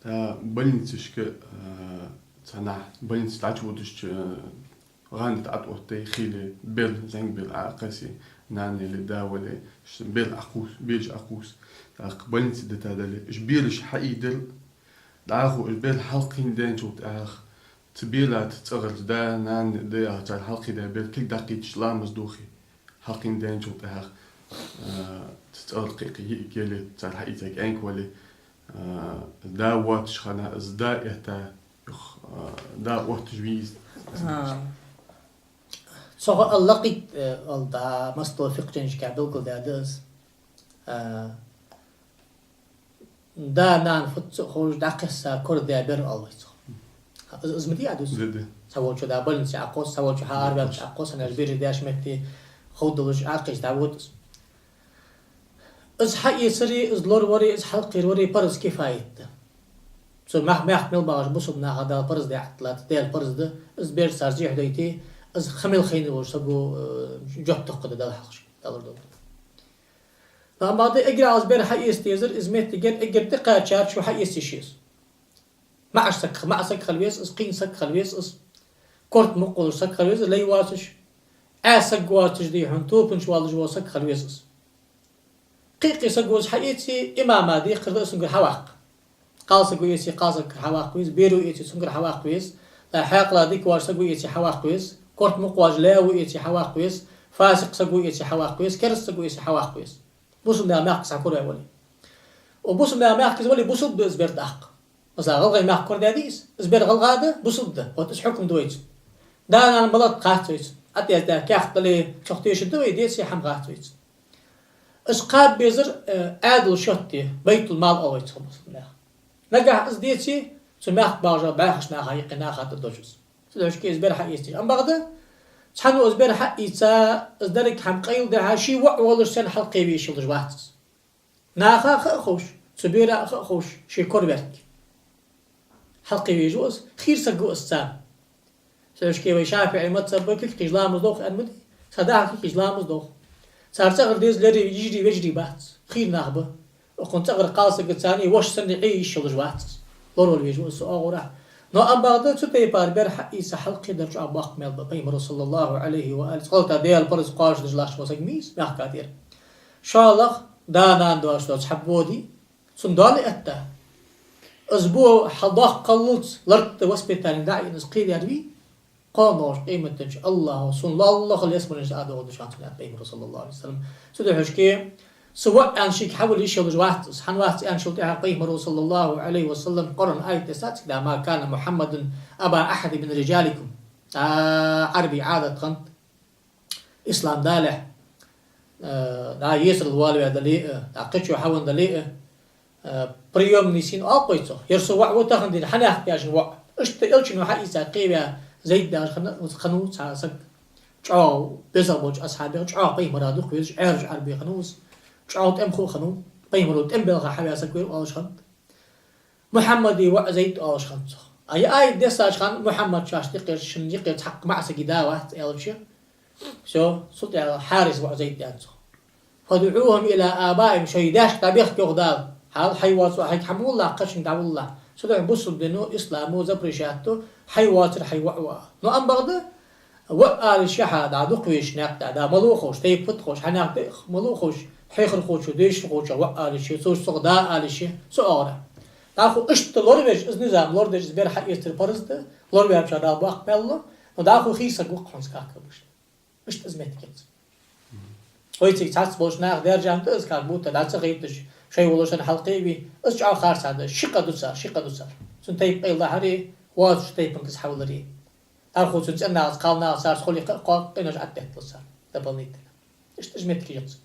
تا بلنتشك تنا بلنت تعجودش غانت عطوتي خيلي بيل زين بيل عاقسي ناني للداولة بيل أخوس بيج أخوس تاق بلنت دتادلي إش بيلش حقيدل داخو البيل حلقين دين شوت آخ تبيلات تغرز دا نان دا تاع حلقي دا بيل كل دقيقة شلامز دوخي حلقين دين شوت آخ تتغرقي كيلي تاع حقيقتك أنك ولي دا واتش خنا ازدا إهتا يخ دا وقت جويز صغر اللقي دا مستوى فقجنش كعبل كل دا دز دا نان فت خوش دا قصة كور دا بير الله ازمتي عدوس سووا شو دا بلنس عقوس سووا شو حارب مش عقوس أنا جبير داش متي خودلوش عقيش داوتس از حقي سري از لور وري از حلقي وري برز كفاية سو ما يحمل باش بصبنا هذا برز ده عطلات ده البرز ده از بير سارجي حديتي از خمل خين وش سبو جهد تقد ده الحقش دالر دول لما ده اجرا از بير حقي استيزر از مت جن اجر دقة شار شو حقي استشيس مع سك خلويس از قين سك خلويس از كورت مقول سك خلويس لي واسش اسك واسش دي حنتو بنش والج واسك خلويس قيقي سقوز حقيقتي إمام دي قرد سنقر حواق قال سقويسي قاسك حواق كويس بيرو يتي سنقر حواق كويس لا حاق لا ديك وار سقويسي حواق كويس كورت مقواج لا ويتي حواق كويس فاسق سقويسي حواق كويس كرس سقويسي حواق كويس بوسم دا ماق ساكور ولي وبوسم دا ماق ولي بوسد ازبر داق مثلا غلغي ماق كور داديس ازبر غلغاده بوسد ده وتش حكم دويت دا انا بلط قاتويت اتي دا كاخت لي شختيش دوي ديسي حم قاتويت اسقاب بيزر عادل شتي بيت المال أو يتخلص منها نجح ازديتي سماح باجا باخش ناخا يقنا خات الدوجس سلوش كي ازبر حق يستي ام بعد تحنو ازبر حق يتا ازدرك حم قيل ده شي ولا سن حلقي بيش الجوات ناخا خوش سبيرا خوش شي كوربك حلقي بيجوز خير سقو السام سلوش كي ويشافعي متصبك قجلام دوخ المدي صداك قجلام دوخ صار تغر ديز لري يجري ويجري بات خير ناخبه وكنت تغر قاصة قتاني وش سن عيش الجوات لورو الويجو السؤال نو أم بعد تبي باربر حقي سحلقي درج أباق مال بقيمة صلى الله عليه وآله قلت ديال برز قاش دجلاش وسجميس ما حكاتير شاء الله دانا دوش دوش حبودي سندالي أتا أسبوع حضاق قلت لرت وسبتاني داعي نسقيل يروي قانوش قيمة الله صلى الله عليه وسلم هذا هو دشانتنا بقيمة صلى الله عليه وسلم سيدي حشكي سواء أن شيك حول يشيل جوات سبحان واحد أن شلتها قيمة صلى الله عليه وسلم قرن آية تسات إذا ما كان محمد أبا أحد من رجالكم عربي عادة خنت إسلام دالح دا يسر الوالي دليء دا قتشو حون دليء بريوم نسين أقويته يرسو وع وتخندين حنا احتياج وع اشتقلش إنه حقيقة قيمة زيد داش خنو سك شعو بزوج أصحابي شعو قيمة رادو كويس عرج عربي خنوس شعو تأمخو خنو قيمة رود تأمبل حبي سكوير أوش خنت محمد وزيد أوش خنت أي دساش خن محمد شاش تقير شنجيق حق مع سجداوة ألف شيء شو صوت على حارس وزيد دانسو فدعوهم إلى آبائهم شيداش طبيخ كغدال حال حيوات وحيك حمو الله قشن دعو الله سلوع بوصل دينو إسلامو زبرشاتو حيواتر حيوعوا نو أم بغدا وقال الشحاد عدو قويش ناقدا دا ملوخوش تيب فتخوش حناق ملوخوش حيخر خوش وديش خوش وقال الشي سوش صغدا قال الشي سؤالا داخو اشت لوربيش از نظام لورديش زبير حق يستر فرزده لوربيش شراب وقت بالله وداخو خيسك وقحونس كاكبوش اشت ازمت كنز ويتك تحس بوش ناق دير جامت از كاكبوتا لا تغيبتش شيء ولوشن حلقي بي از جعو خارس هذا شقة دوسار سن تيب قيل ظهري واش تيب انكس حولري أخو سن أنا قالنا صار خلي قال إنه جعت تحت صار تبلنيت إيش تجمعت كي جنسك